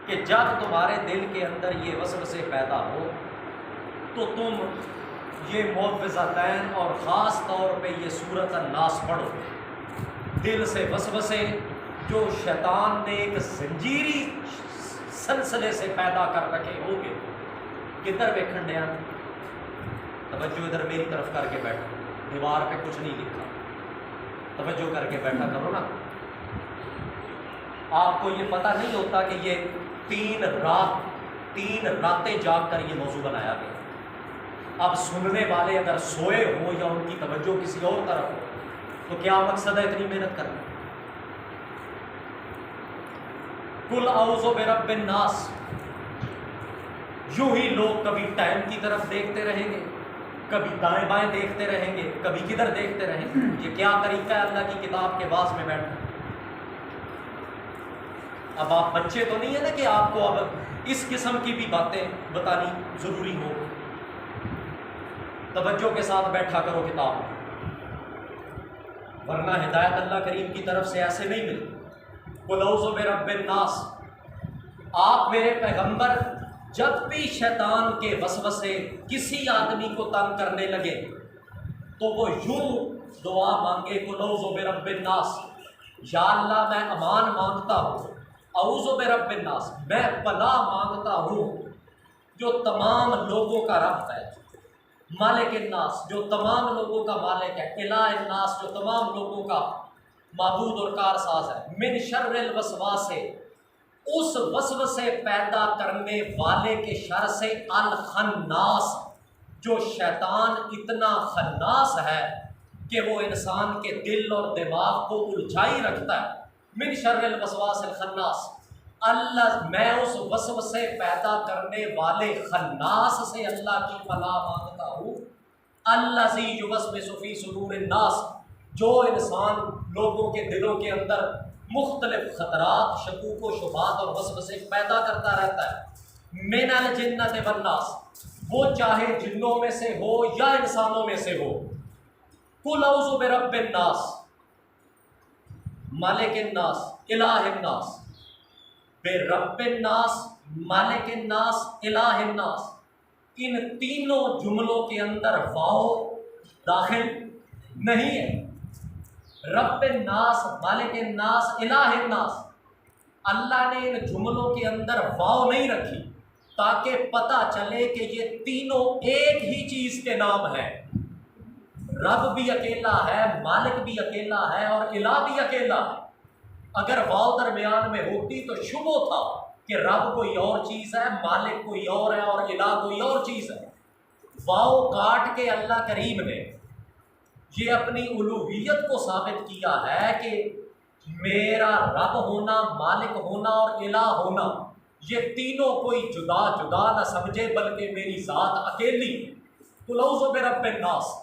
کہ جب تمہارے دل کے اندر یہ وسوسے پیدا ہو تو تم یہ معوذتین اور خاص طور پہ یہ سورۃ الناس پڑھو۔ دل سے وسوسے جو شیطان نے ایک زنجیری سلسلے سے پیدا کر رکھے ہوگے، کدھر ویکھن ڈیا، توجہ ادھر میری طرف کر کے بیٹھو، دیوار پہ کچھ نہیں لکھا، توجہ کر کے بیٹھا کرو نا۔ آپ کو یہ پتہ نہیں ہوتا کہ یہ تین راتیں جاگ کر یہ موضوع بنایا گیا۔ اب سننے والے اگر سوئے ہوں یا ان کی توجہ کسی اور طرف ہو تو کیا مقصد ہے اتنی محنت کرنا؟ قل اعوذ برب الناس، یوں ہی لوگ کبھی ٹائم کی طرف دیکھتے رہیں گے، کبھی دائیں بائیں دیکھتے رہیں گے، کبھی کدھر دیکھتے رہیں گے۔ یہ کیا طریقہ ہے اللہ کی کتاب کے باس میں بیٹھنا؟ اب آپ بچے تو نہیں ہیں نا کہ آپ کو اب اس قسم کی بھی باتیں بتانی ضروری ہو۔ توجہ کے ساتھ بیٹھا کرو کتاب، ورنہ ہدایت اللہ کریم کی طرف سے ایسے نہیں ملتی۔ قل اعوذ برب الناس، آپ میرے پیغمبر جب بھی شیطان کے وسوسے کسی آدمی کو تنگ کرنے لگے تو وہ یوں دعا مانگے، قل اعوذ برب الناس، یا اللہ میں امان مانگتا ہوں، اعوذ برب الناس، میں پناہ مانگتا ہوں جو تمام لوگوں کا رب ہے، مالک الناس جو تمام لوگوں کا مالک ہے، الہ الناس جو تمام لوگوں کا معبود اور کارساز ہے، من شر الوسواس، اس وسوسے پیدا کرنے والے کے شر سے، الخناس جو شیطان اتنا خناس ہے کہ وہ انسان کے دل اور دماغ کو الجھائی رکھتا ہے۔ من شر الوسواس الخناس، اللہ میں اس وسوسے پیدا کرنے والے خناس سے اللہ کی پناہ مانگتا ہوں، الذی یوسوس فی صدور الناس، جو انسان لوگوں کے دلوں کے اندر مختلف خطرات، شکوک و شبہات اور وسوسے پیدا کرتا رہتا ہے، من الجنۃ والناس، وہ چاہے جنوں میں سے ہو یا انسانوں میں سے ہو۔ قل اعوذ برب الناس، مالک الناس، الہ الناس، برب الناس، مالک الناس، الہ الناس، ان تینوں جملوں کے اندر واو داخل نہیں ہے۔ رب الناس، مالک الناس، الہ الناس، اللہ نے ان جملوں کے اندر واو نہیں رکھی تاکہ پتہ چلے کہ یہ تینوں ایک ہی چیز کے نام ہیں۔ رب بھی اکیلا ہے، مالک بھی اکیلا ہے اور الہ بھی اکیلا ہے۔ اگر واو درمیان میں ہوتی تو شبہ تھا کہ رب کوئی اور چیز ہے، مالک کوئی اور ہے اور الہ کوئی اور چیز ہے۔ واو کاٹ کے اللہ کریم نے یہ اپنی الوہیت کو ثابت کیا ہے کہ میرا رب ہونا، مالک ہونا اور الہ ہونا، یہ تینوں کوئی جدا جدا نہ سمجھے بلکہ میری ذات اکیلی۔ قل اعوذ برب الناس،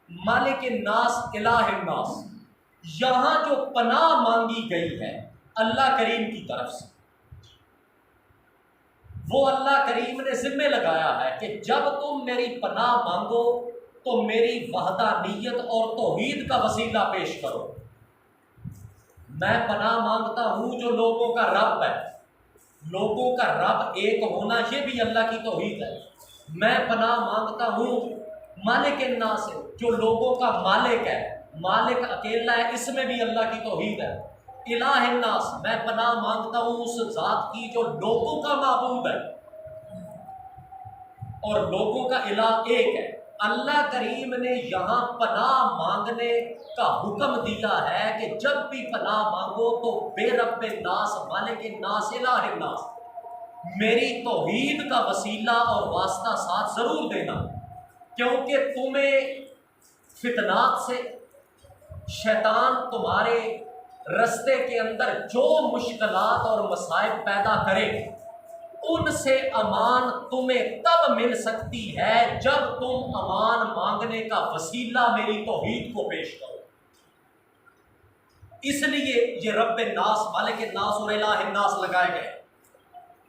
مالک الناس، الہ الناس، یہاں جو پناہ مانگی گئی ہے اللہ کریم کی طرف سے، وہ اللہ کریم نے ذمہ لگایا ہے کہ جب تم میری پناہ مانگو تو میری وحدانیت اور توحید کا وسیلہ پیش کرو۔ میں پناہ مانگتا ہوں جو لوگوں کا رب ہے، لوگوں کا رب ایک ہونا یہ بھی اللہ کی توحید ہے۔ میں پناہ مانگتا ہوں مالک الناس سے، جو لوگوں کا مالک ہے، مالک اکیلا ہے، اس میں بھی اللہ کی توحید ہے۔ الہ الناس، میں پناہ مانگتا ہوں اس ذات کی جو لوگوں کا معبود ہے اور لوگوں کا الہ ایک ہے۔ اللہ کریم نے یہاں پناہ مانگنے کا حکم دیا ہے کہ جب بھی پناہ مانگو تو بے رب الناس، مالک الناس، الہ الناس، میری توحید کا وسیلہ اور واسطہ ساتھ ضرور دینا، کیونکہ تمہیں فتنات سے شیطان تمہارے رستے کے اندر جو مشکلات اور مصائب پیدا کرے ان سے امان تمہیں تب مل سکتی ہے جب تم امان مانگنے کا وسیلہ میری توحید کو پیش کرو۔ اس لیے یہ رب الناس، مالک الناس اور الہ الناس لگائے گئے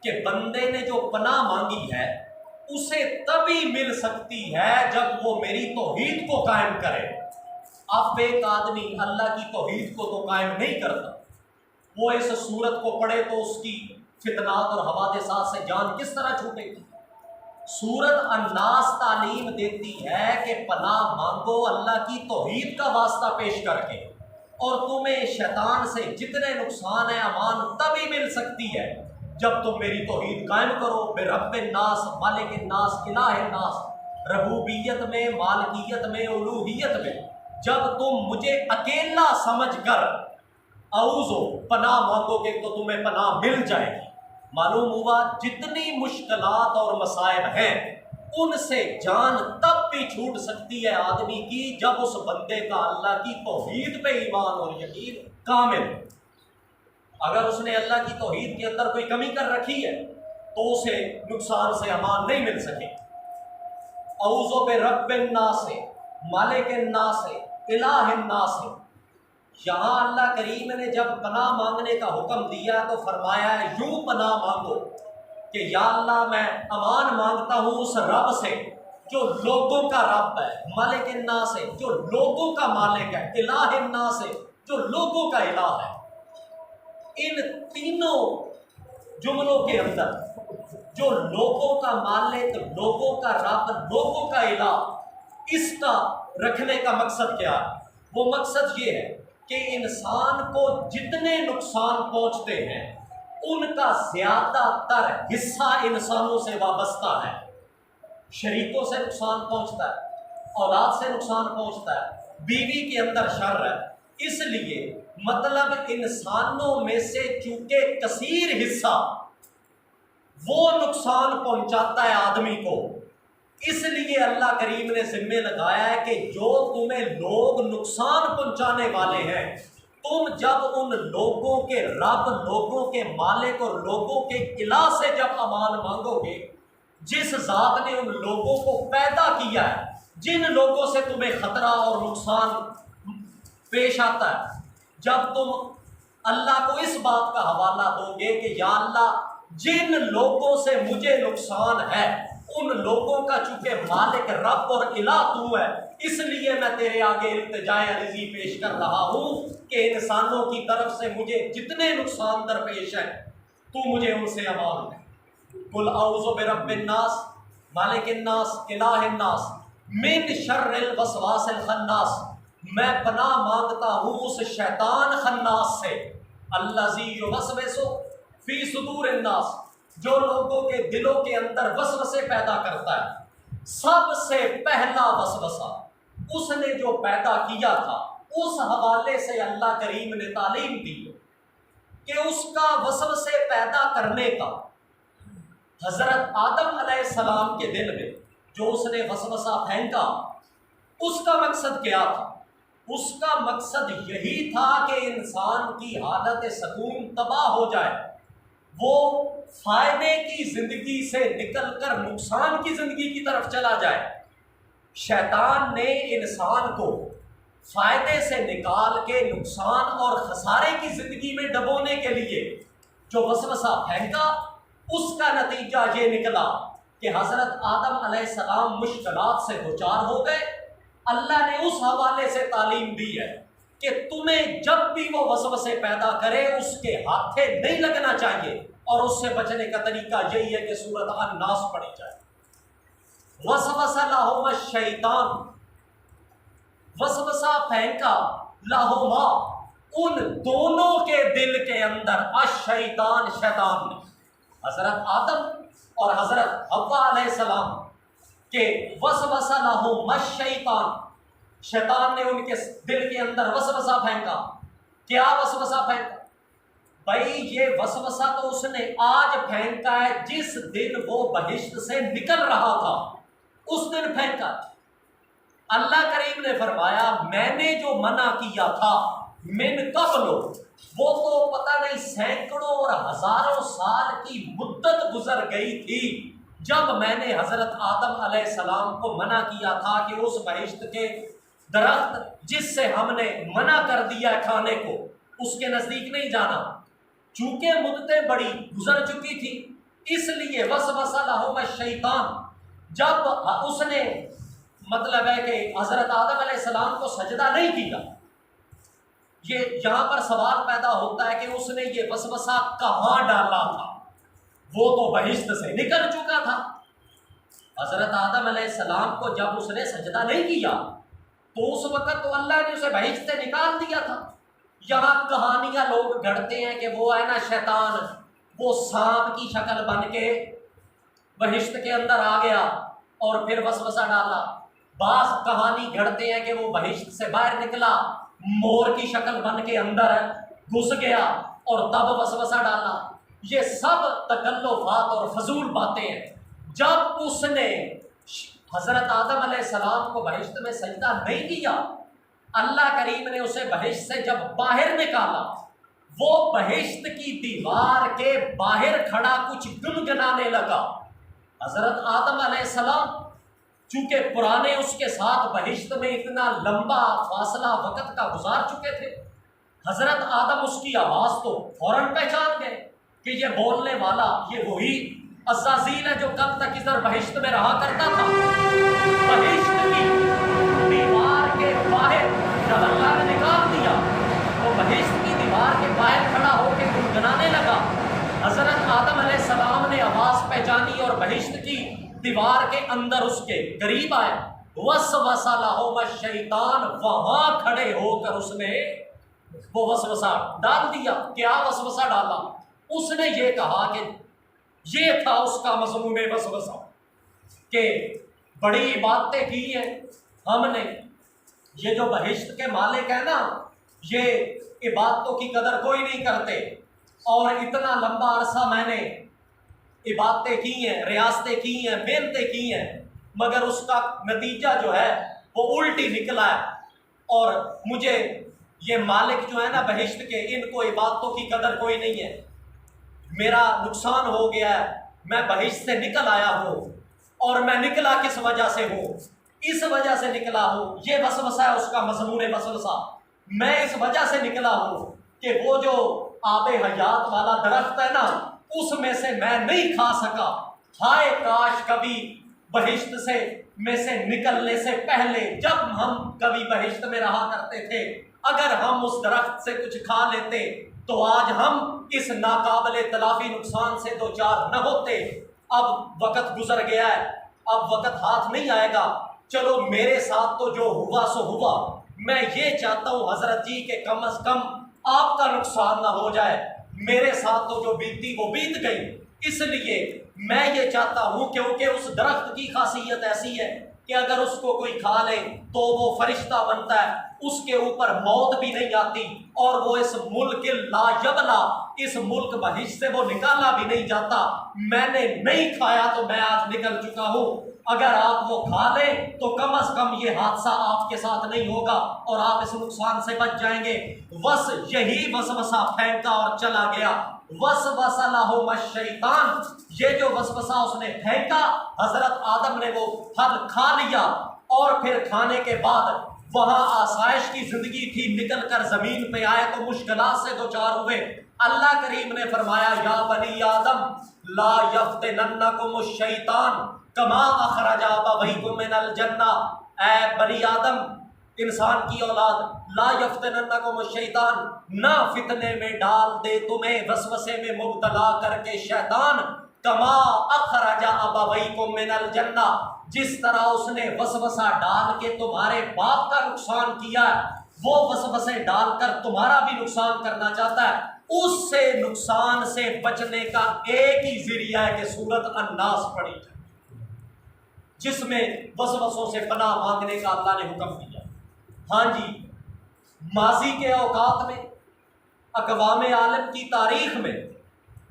کہ بندے نے جو پناہ مانگی ہے اسے تبھی مل سکتی ہے جب وہ میری توحید کو قائم کرے۔ اب ایک آدمی اللہ کی توحید کو تو قائم نہیں کرتا، وہ اس سورت کو پڑھے تو اس کی فتنات اور حوادثات سے جان کس طرح چھوٹے گی؟ سورت الناس تعلیم دیتی ہے کہ پناہ مانگو اللہ کی توحید کا واسطہ پیش کر کے، اور تمہیں شیطان سے جتنے نقصان ہے امان تبھی مل سکتی ہے جب تم میری توحید قائم کرو، برب الناس، مالک الناس، الہ الناس، ربوبیت میں، مالکیت میں، الوہیت میں، جب تم مجھے اکیلا سمجھ کر اعوذ پناہ مانگو گے تو تمہیں پناہ مل جائے گی۔ معلوم ہوا جتنی مشکلات اور مصائب ہیں ان سے جان تب بھی چھوٹ سکتی ہے آدمی کی جب اس بندے کا اللہ کی توحید پہ ایمان اور یقین کامل۔ اگر اس نے اللہ کی توحید کے اندر کوئی کمی کر رکھی ہے تو اسے نقصان سے امان نہیں مل سکے۔ اعوذ برب الناس، مالک الناس، الہ الناس، یہاں اللہ کریم نے جب پناہ مانگنے کا حکم دیا تو فرمایا ہے یوں پناہ مانگو کہ یا اللہ میں امان مانگتا ہوں اس رب سے جو لوگوں کا رب ہے، مالک الناس ہے جو لوگوں کا مالک ہے، الہ الناس ہے جو لوگوں کا الہ ہے۔ ان تینوں جملوں کے اندر جو لوگوں کا مالک، لوگوں کا رب، لوگوں کا الہ، اس کا رکھنے کا مقصد کیا ہے؟ وہ مقصد یہ ہے کہ انسان کو جتنے نقصان پہنچتے ہیں ان کا زیادہ تر حصہ انسانوں سے وابستہ ہے۔ شریکوں سے نقصان پہنچتا ہے، اولاد سے نقصان پہنچتا ہے، بیوی کے اندر شر ہے، اس لیے مطلب انسانوں میں سے چونکہ کثیر حصہ وہ نقصان پہنچاتا ہے آدمی کو، اس لیے اللہ کریم نے ذمہ لگایا ہے کہ جو تمہیں لوگ نقصان پہنچانے والے ہیں، تم جب ان لوگوں کے رب، لوگوں کے مالک اور لوگوں کے الہ سے جب امان مانگو گے، جس ذات نے ان لوگوں کو پیدا کیا ہے، جن لوگوں سے تمہیں خطرہ اور نقصان پیش آتا ہے، جب تم اللہ کو اس بات کا حوالہ دو گے کہ یا اللہ جن لوگوں سے مجھے نقصان ہے ان لوگوں کا چونکہ مالک، رب اور الہ تو ہے، اس لیے میں تیرے آگے التجائے عرضی پیش کر رہا ہوں کہ انسانوں کی طرف سے مجھے جتنے نقصان درپیش ہیں تو مجھے ان سے امان دے۔ قل اعوذ برب الناس، مالک الناس، الہ الناس، من شر الوسواس الخناس، میں پناہ مانگتا ہوں اس شیطان خناس سے، الذی یوسوس فی صدور الناس، جو لوگوں کے دلوں کے اندر وسوسے پیدا کرتا ہے۔ سب سے پہلا وسوسہ اس نے جو پیدا کیا تھا اس حوالے سے اللہ کریم نے تعلیم دی کہ اس کا وسوسے پیدا کرنے کا حضرت آدم علیہ السلام کے دل میں جو اس نے وسوسہ پھینکا، اس کا مقصد کیا تھا؟ اس کا مقصد یہی تھا کہ انسان کی حالت سکون تباہ ہو جائے، وہ فائدے کی زندگی سے نکل کر نقصان کی زندگی کی طرف چلا جائے۔ شیطان نے انسان کو فائدے سے نکال کے نقصان اور خسارے کی زندگی میں ڈبونے کے لیے جو وسوسہ پھینکا، اس کا نتیجہ یہ نکلا کہ حضرت آدم علیہ السلام مشکلات سے دوچار ہو گئے۔ اللہ نے اس حوالے سے تعلیم دی ہے کہ تمہیں جب بھی وہ وسوسے پیدا کرے اس کے ہاتھے نہیں لگنا چاہیے، اور اس سے بچنے کا طریقہ یہی ہے کہ سورۃ الناس پڑھی جائے۔ وسوس لہما الشیطان، وسوسہ پھینکا لہما ان دونوں کے دل کے اندر، الشیطان شیطان نے، حضرت آدم اور حضرت حوا علیہ السلام کہ وسوس لہما الشیطان، شیطان نے ان کے دل کے اندر وسوسہ پھینکا۔ کیا وسوسہ پھینکا؟ بھائی یہ وسوسہ تو اس نے آج پھینکا ہے، جس دن وہ بہشت سے نکل رہا تھا اس دن پھینکا۔ اللہ کریم نے فرمایا میں نے جو منع کیا تھا من قبل، وہ تو پتہ نہیں سینکڑوں اور ہزاروں سال کی مدت گزر گئی تھی جب میں نے حضرت آدم علیہ السلام کو منع کیا تھا کہ اس بہشت کے درخت جس سے ہم نے منع کر دیا کھانے کو اس کے نزدیک نہیں جانا۔ چونکہ مدتیں بڑی گزر چکی تھی اس لیے وسوس لہما الشیطان، جب اس نے مطلب ہے کہ حضرت آدم علیہ السلام کو سجدہ نہیں کیا، یہ یہاں پر سوال پیدا ہوتا ہے کہ اس نے یہ وسوسہ کہاں ڈالا تھا؟ وہ تو بہشت سے نکل چکا تھا۔ حضرت آدم علیہ السلام کو جب اس نے سجدہ نہیں کیا تو اس وقت تو اللہ نے اسے بہشت سے نکال دیا تھا۔ یہاں کہانیاں لوگ گھڑتے ہیں کہ وہ ہے نا شیطان، وہ سانپ کی شکل بن کے بہشت کے اندر آ گیا اور پھر وسوسہ ڈالا۔ بعض کہانی گھڑتے ہیں کہ وہ بہشت سے باہر نکلا، مور کی شکل بن کے اندر گھس گیا اور تب وسوسہ ڈالا۔ یہ سب تکلفات اور فضول باتیں ہیں۔ جب اس نے حضرت آدم علیہ السلام کو بہشت میں سجدہ نہیں کیا، اللہ کریم نے اسے بہشت سے جب باہر نکالا، وہ بہشت کی دیوار کے باہر کھڑا کچھ گنگنانے لگا۔ حضرت آدم علیہ السلام چونکہ پرانے اس کے ساتھ بہشت میں اتنا لمبا فاصلہ وقت کا گزار چکے تھے، حضرت آدم اس کی آواز تو فوراً پہچان گئے کہ یہ بولنے والا یہ وہی عزازیل ہے جو کل تک ادھر بہشت میں رہا کرتا تھا۔ بہشت کی دیوار کے باہر جب اللہ نے نکال دیا تو بہشت کی دیوار کے باہر کھڑا ہو کے گنگنانے لگا۔ حضرت آدم علیہ السلام نے آواز پہچانی اور بہشت کی دیوار کے اندر اس کے قریب آئے۔ وسوسہ لہم الشیطان، وہاں کھڑے ہو کر اس نے وہ وسوسہ ڈال دیا۔ کیا وسوسہ ڈالا؟ اس نے یہ کہا کہ یہ تھا اس کا مضمون وسوسہ کہ بڑی عبادتیں کی ہیں ہم نے، یہ جو بہشت کے مالک ہیں نا یہ عبادتوں کی قدر کوئی نہیں کرتے، اور اتنا لمبا عرصہ میں نے عبادتیں کی ہیں، ریاستیں کی ہیں، محنتیں کی ہیں، مگر اس کا نتیجہ جو ہے وہ الٹی نکلا ہے، اور مجھے یہ مالک جو ہے نا بہشت کے، ان کو عبادتوں کی قدر کوئی نہیں ہے، میرا نقصان ہو گیا ہے، میں بہشت سے نکل آیا ہوں، اور میں نکلا کس وجہ سے ہوں؟ اس وجہ سے نکلا ہوں، یہ وسوسہ ہے اس کا مضمون وسوسہ۔ میں اس وجہ سے نکلا ہوں کہ وہ جو آب حیات والا درخت ہے نا اس میں سے میں نہیں کھا سکا۔ ہائے کاش کبھی بہشت میں سے نکلنے سے پہلے جب ہم کبھی بہشت میں رہا کرتے تھے، اگر ہم اس درخت سے کچھ کھا لیتے تو آج ہم اس ناقابل تلافی نقصان سے دوچار نہ ہوتے۔ اب وقت گزر گیا ہے، اب وقت ہاتھ نہیں آئے گا، چلو میرے ساتھ تو جو ہوا سو ہوا۔ میں یہ چاہتا ہوں حضرت جی کہ کم از کم آپ کا نقصان نہ ہو جائے، میرے ساتھ تو جو بیتی وہ بیت گئی۔ اس لیے میں یہ چاہتا ہوں کیونکہ اس درخت کی خاصیت ایسی ہے کہ اگر اس کو کوئی کھا لے تو وہ فرشتہ بنتا ہے، اس کے اوپر موت بھی نہیں آتی، اور وہ اس ملک لا یبلا، اس ملک بہشت سے وہ نکالا بھی نہیں جاتا۔ میں نے نہیں کھایا تو میں آج نکل چکا ہوں، اگر آپ وہ کھا لیں تو کم از کم یہ حادثہ آپ کے ساتھ نہیں ہوگا اور آپ اس نقصان سے بچ جائیں گے۔ بس یہی وسوسہ پھینکا اور چلا گیا۔ وسوسہ لہم الشیطان، یہ جو وسوسہ اس نے پھینکا، حضرت آدم نے وہ پھل کھا لیا، اور پھر کھانے کے بعد وہاں آسائش کی زندگی تھی، نکل کر زمین پہ آئے تو مشکلات سے دوچار ہوئے۔ اللہ کریم نے فرمایا یا بنی آدم لا یفتننکم الشیطان کما اخرج ابویکم من الجنہ، اے بنی آدم، انسان کی اولاد، لا یفتننکم الشیطان، نہ فتنے میں ڈال دے تمہیں، وسوسے میں مبتلا کر کے شیطان، کما اخرج ابویکم من الجنہ، جس طرح اس نے وسوسہ ڈال کے تمہارے باپ کا نقصان کیا ہے، وہ وسوسے ڈال کر تمہارا بھی نقصان کرنا چاہتا ہے۔ اس سے نقصان سے بچنے کا ایک ہی ذریعہ ہے کہ سورۃ الناس پڑھی جائے، جس میں وسوسوں سے پناہ مانگنے کا اللہ نے حکم دیا۔ ہاں جی، ماضی کے اوقات میں، اقوام عالم کی تاریخ میں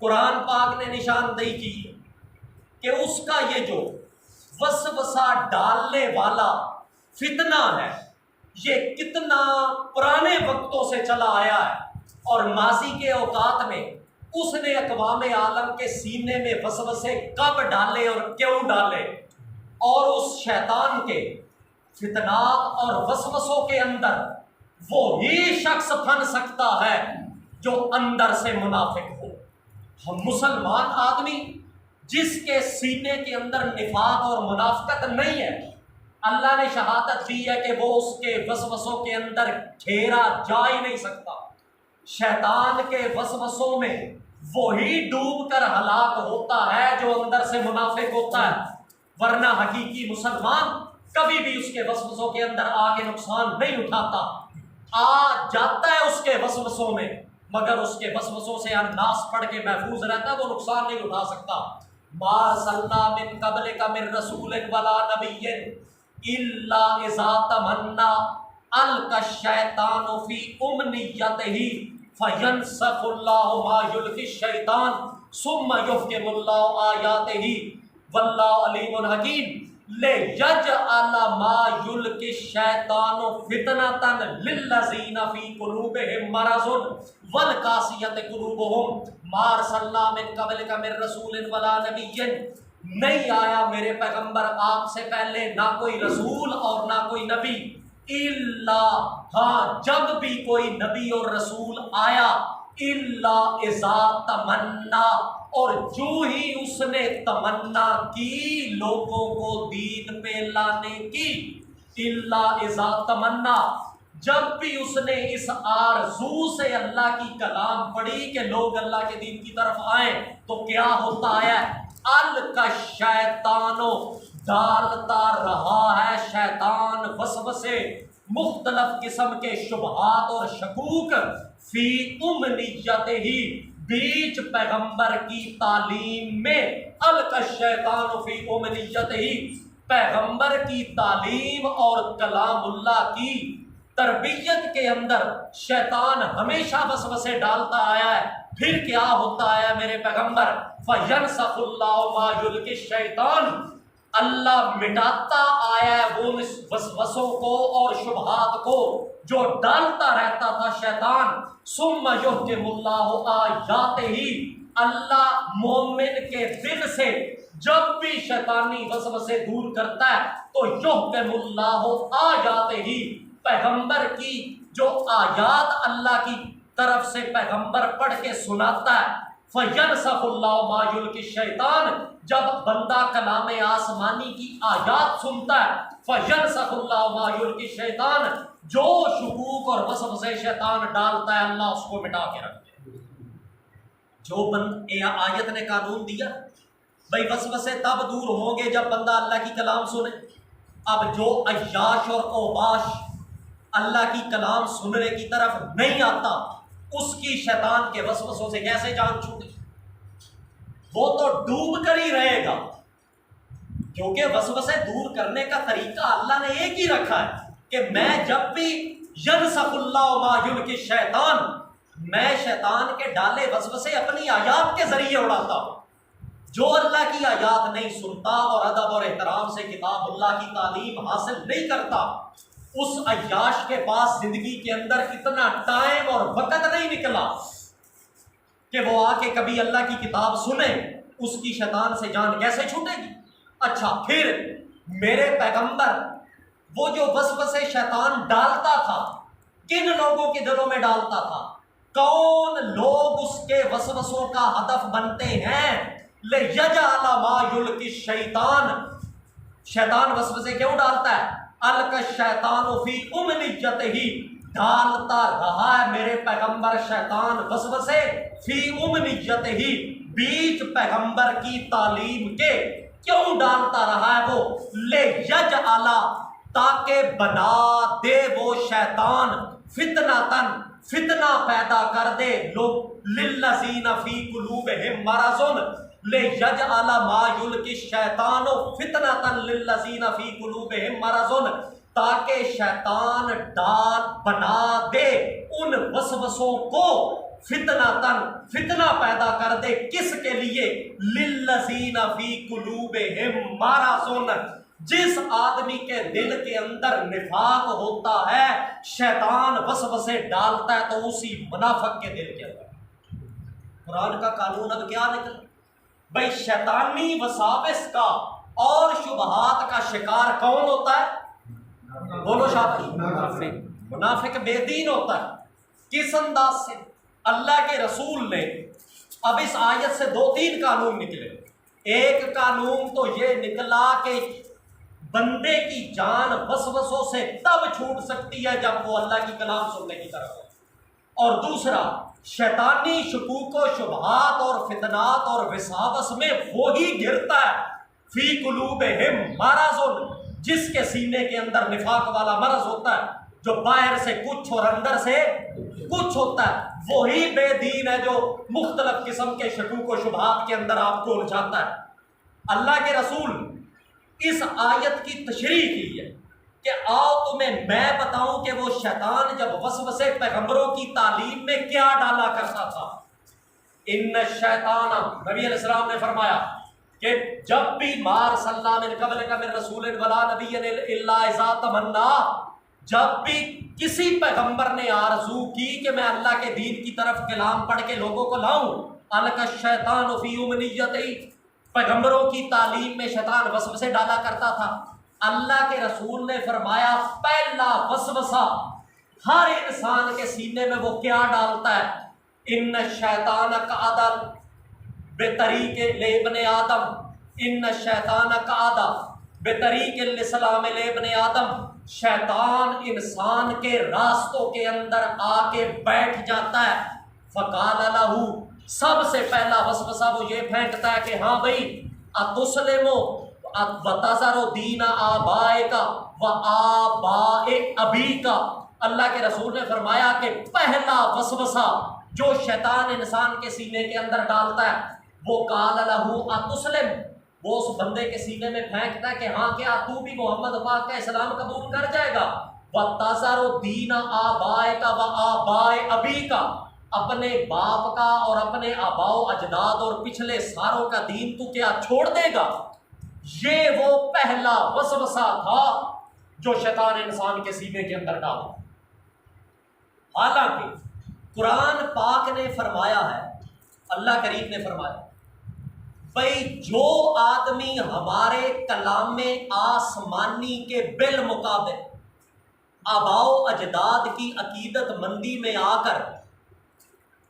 قرآن پاک نے نشاندہی کی ہے کہ اس کا یہ جو وسوسہ ڈالنے والا فتنہ ہے یہ کتنا پرانے وقتوں سے چلا آیا ہے، اور ماضی کے اوقات میں اس نے اقوام عالم کے سینے میں وسوسے کب ڈالے اور کیوں ڈالے، اور اس شیطان کے فتنات اور وسوسوں کے اندر وہی شخص پھن سکتا ہے جو اندر سے منافق ہو۔ ہم مسلمان آدمی جس کے سینے کے اندر نفاق اور منافقت نہیں ہے، اللہ نے شہادت دی ہے کہ وہ اس کے وسوسوں کے اندر گھیرا جا ہی نہیں سکتا۔ شیطان کے وسوسوں میں وہی ڈوب کر ہلاک ہوتا ہے جو اندر سے منافق ہوتا ہے، ورنہ حقیقی مسلمان کبھی بھی اس کے وسوسوں کے اندر آ کے نقصان نہیں اٹھاتا، آ جاتا ہے اس کے وسوسوں میں مگر اس کے وسوسوں سے الناس پڑھ کے محفوظ رہتا ہے، وہ نقصان نہیں اٹھا سکتا۔ ما ارسلنا من قبلک من رسول ولا نبی الا اذا تمنى القى الشیطان فی امنیتہ فینسخ اللہ ما یلقی الشیطان ثم یحکم اللہ آیاتہ واللہ علیم حکیم۔ لیجعل ما یلقی الشیطان فتنۃ للذین فی قلوبہم مرض والقاسیۃ قلوبہم ما ارسلنا من قبلک من رسول ولا نبی، نہیں آیا میرے پیغمبر آپ سے پہلے نہ کوئی رسول اور نہ کوئی نبی، الا ہاں جب بھی کوئی نبی اور رسول آیا، الا اذا تمنا اور جو ہی اس نے تمنا کی لوگوں کو دین پہ لانے کی، الا اذا تمنا جب بھی اس نے اس آرزو سے اللہ کی کلام پڑھی کہ لوگ اللہ کے دین کی طرف آئیں، تو کیا ہوتا ہے؟ القا شیطانو ڈالتا رہا ہے شیطان وسوسے، مختلف قسم کے شبہات اور شکوک، فی امنیتہ ہی بیچ پیغمبر کی تعلیم میں، القا الشیطان فی امنیتہ ہی پیغمبر کی تعلیم اور کلام اللہ کی تربیت کے اندر شیطان ہمیشہ وسوسے ڈالتا آیا ہے۔ پھر کیا ہوتا ہے میرے پیغمبر؟ فَيَنْسَخُ اللَّهُ مَا يُلْقِي الشَّيْطَانُ، اللہ مٹاتا آیا ہے وہ وسوسوں کو اور شبہات کو جو ڈالتا رہتا تھا شیطان۔ ثُمَّ يُحْكِمُ اللَّهُ آیَاتِهِ، اللہ مومن کے دل سے جب بھی شیطانی وسوسے دور کرتا ہے تو يُحْكِمُ اللَّهُ آیَاتِهِ، پیغمبر کی جو آیات اللہ کی طرف سے پیغمبر پڑھ کے سناتا ہے، فَيَنْسَخُ اللَّهُ مَا يُلْقِي الشَّيْطَانُ، جب بندہ کلام آسمانی کی آیات سنتا ہے، فَيَنْسَخُ اللَّهُ مَا يُلْقِي الشَّيْطَانُ، جو شکوک اور وسوسے شیطان ڈالتا ہے اللہ اس کو مٹا کے رکھتے ہیں۔ جو آیت نے قانون دیا بھئی وسوسے تب دور ہوں گے جب بندہ اللہ کی کلام سنے۔ اب جو عیاش اور اوباش اللہ کی کلام سننے کی طرف نہیں آتا، اس کی شیطان کے وسوسوں سے کیسے جان چھوٹے؟ وہ تو ڈوب کر ہی رہے گا، کیونکہ وسوسے دور کرنے کا طریقہ اللہ نے ایک ہی رکھا ہے کہ میں جب بھی ینسخ اللہ ما یلقی الشیطان، میں شیطان کے ڈالے وسوسے اپنی آیات کے ذریعے اڑاتا ہوں۔ جو اللہ کی آیات نہیں سنتا اور ادب اور احترام سے کتاب اللہ کی تعلیم حاصل نہیں کرتا، اس عیاش کے پاس زندگی کے اندر اتنا ٹائم اور وقت نہیں نکلا کہ وہ آ کے کبھی اللہ کی کتاب سنے، اس کی شیطان سے جان کیسے چھوٹے گی؟ اچھا پھر میرے پیغمبر وہ جو وسوسے شیطان ڈالتا تھا کن لوگوں کے دلوں میں ڈالتا تھا؟ کون لوگ اس کے وسوسوں کا ہدف بنتے ہیں؟ لِيَجْعَلَ مَا يُلْقِي الشَّيْطَانُ، شیطان وسوسے کیوں ڈالتا ہے؟ القا الشیطان فی امنیتہ، ڈالتا رہا ہے میرے پیغمبر شیطان وسوسے فی امنیتہ، بیچ پیغمبر کی تعلیم کے۔ کیوں ڈالتا رہا ہے وہ؟ لیجعل، تاکہ بنا دے وہ شیطان فتنۃ، فتنہ پیدا کر دے لوگ، للذین فی قلوبہم مرض، لیجعل ما یلقی الشیطان فتنۃ للذین فی قلوبہم مرض، تاکہ شیطان بنا دے ان وسوسوں کو فتنۃ، فتنہ پیدا کر دے کس کے لیے؟ للذین فی قلوبہم مرض، جس آدمی کے دل کے اندر نفاق ہوتا ہے شیطان وسوسے ڈالتا ہے تو اسی منافق کے دل کے اندر۔ قرآن کا قانون اب کیا نکلا؟ بھائی شیطانی وساوس کا اور شبہات کا شکار کون ہوتا ہے؟ بولو شاطری، منافق بے دین ہوتا ہے۔ کس انداز سے؟ اللہ کے رسول نے اب اس آیت سے 2-3 قانون نکلے۔ ایک قانون تو یہ نکلا کہ بندے کی جان وسوسوں سے تب چھوٹ سکتی ہے جب وہ اللہ کی کلام سننے کی طرف ہے، اور دوسرا شیطانی شکوک و شبہات اور فتنات اور وساوس میں وہی گرتا ہے فی قلوبہم مرض، جس کے سینے کے اندر نفاق والا مرض ہوتا ہے، جو باہر سے کچھ اور اندر سے کچھ ہوتا ہے، وہی بے دین ہے جو مختلف قسم کے شکوک و شبہات کے اندر آپ کو الجھاتا ہے۔ اللہ کے رسول اس آیت کی تشریح کی ہے کہ آؤ تمہیں میں بتاؤں کہ وہ شیطان جب وسوسے پیغمبروں کی تعلیم میں کیا ڈالا کرتا تھا۔ ان الشیطان، نبی علیہ السلام نے فرمایا کہ جب بھی مار صلی اللہ من قبل کا من رسول ولا نبی الا اذا تمنا، جب بھی کسی پیغمبر نے آرزو کی کہ میں اللہ کے دین کی طرف کلام پڑھ کے لوگوں کو لاؤں، القى الشیطان فی امنیتہ، پیغمبروں کی تعلیم میں شیطان وسوسے ڈالا کرتا تھا۔ اللہ کے رسول نے فرمایا پہلا وسوسہ ہر انسان کے سینے میں وہ کیا ڈالتا ہے؟ ان الشیطان قعد بطریق لابن آدم، ان الشیطان قعد بطریق الاسلام لابن آدم، شیطان انسان کے راستوں کے اندر آ کے بیٹھ جاتا ہے۔ فقال لہ، سب سے پہلا وسوسہ وہ یہ پھینکتا ہے کہ ہاں بھائی اتسلمو وتذر دین آبائک و آباء ابیک، اللہ کے رسول نے فرمایا کہ پہلا وسوسہ جو شیطان انسان کے سینے کے اندر ڈالتا ہے وہ قال لہ اتسلم، وہ اس بندے کے سینے میں پھینکتا ہے کہ ہاں کیا تو بھی محمد پاک کا اسلام قبول کر جائے گا؟ وتذر دین آبائک و آباء ابیک، اپنے باپ کا اور اپنے آباء و اجداد اور پچھلے ساروں کا دین تو کیا چھوڑ دے گا؟ یہ وہ پہلا وسوسہ تھا جو شیطان انسان کے سینے کے اندر ڈالا۔ حالانکہ قرآن پاک نے فرمایا ہے، اللہ کریم نے فرمایا بھئی جو آدمی ہمارے کلام آسمانی کے بالمقابل آباء و اجداد کی عقیدت مندی میں آ کر